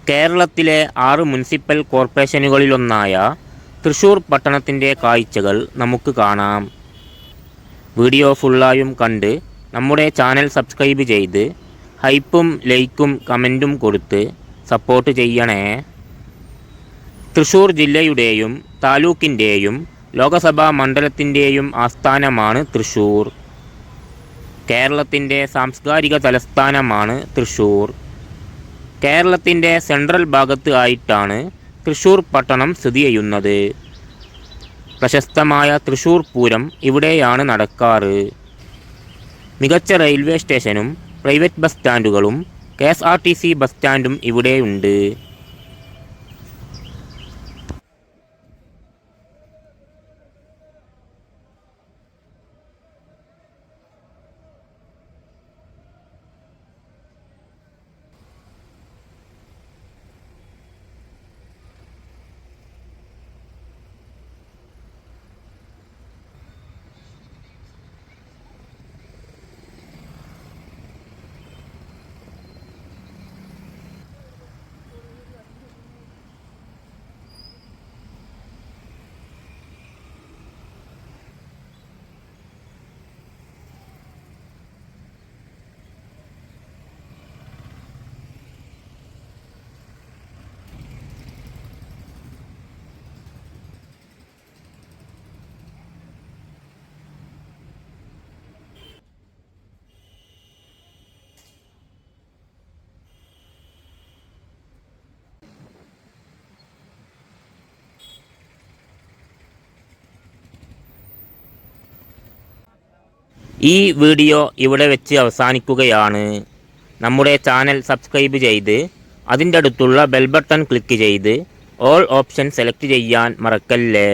കേരളത്തിലെ 6 മുനിസിപ്പൽ കോർപ്പറേഷനുകളിലൊന്നായ തൃശ്ശൂർ പട്ടണത്തിൻ്റെ കാഴ്ചകൾ നമുക്ക് കാണാം. വീഡിയോ ഫുള്ളായും കണ്ട് നമ്മുടെ ചാനൽ സബ്സ്ക്രൈബ് ചെയ്ത് ഹൈപ്പും ലൈക്കും കമൻറ്റും കൊടുത്ത് സപ്പോർട്ട് ചെയ്യണേ. തൃശ്ശൂർ ജില്ലയുടെയും താലൂക്കിൻ്റെയും ലോകസഭാ മണ്ഡലത്തിൻ്റെയും ആസ്ഥാനമാണ് തൃശ്ശൂർ. കേരളത്തിൻ്റെ സാംസ്കാരിക തലസ്ഥാനമാണ് തൃശ്ശൂർ. കേരളത്തിൻ്റെ സെൻട്രൽ ഭാഗത്ത് ആയിട്ടാണ് തൃശ്ശൂർ പട്ടണം സ്ഥിതി ചെയ്യുന്നത്. പ്രശസ്തമായ തൃശ്ശൂർ പൂരം ഇവിടെയാണ് നടക്കാറ്. മികച്ച റെയിൽവേ സ്റ്റേഷനും പ്രൈവറ്റ് ബസ് സ്റ്റാൻഡുകളും KSRTC ബസ് സ്റ്റാൻഡും ഇവിടെയുണ്ട്. ഈ വീഡിയോ ഇവിടെ വെച്ച് അവസാനിക്കുകയാണ്. നമ്മുടെ ചാനൽ സബ്സ്ക്രൈബ് ചെയ്ത് അതിൻ്റെ അടുത്തുള്ള ബെൽ ബട്ടൺ ക്ലിക്ക് ചെയ്ത് ഓൾ ഓപ്ഷൻ സെലക്ട് ചെയ്യാൻ മറക്കല്ലേ.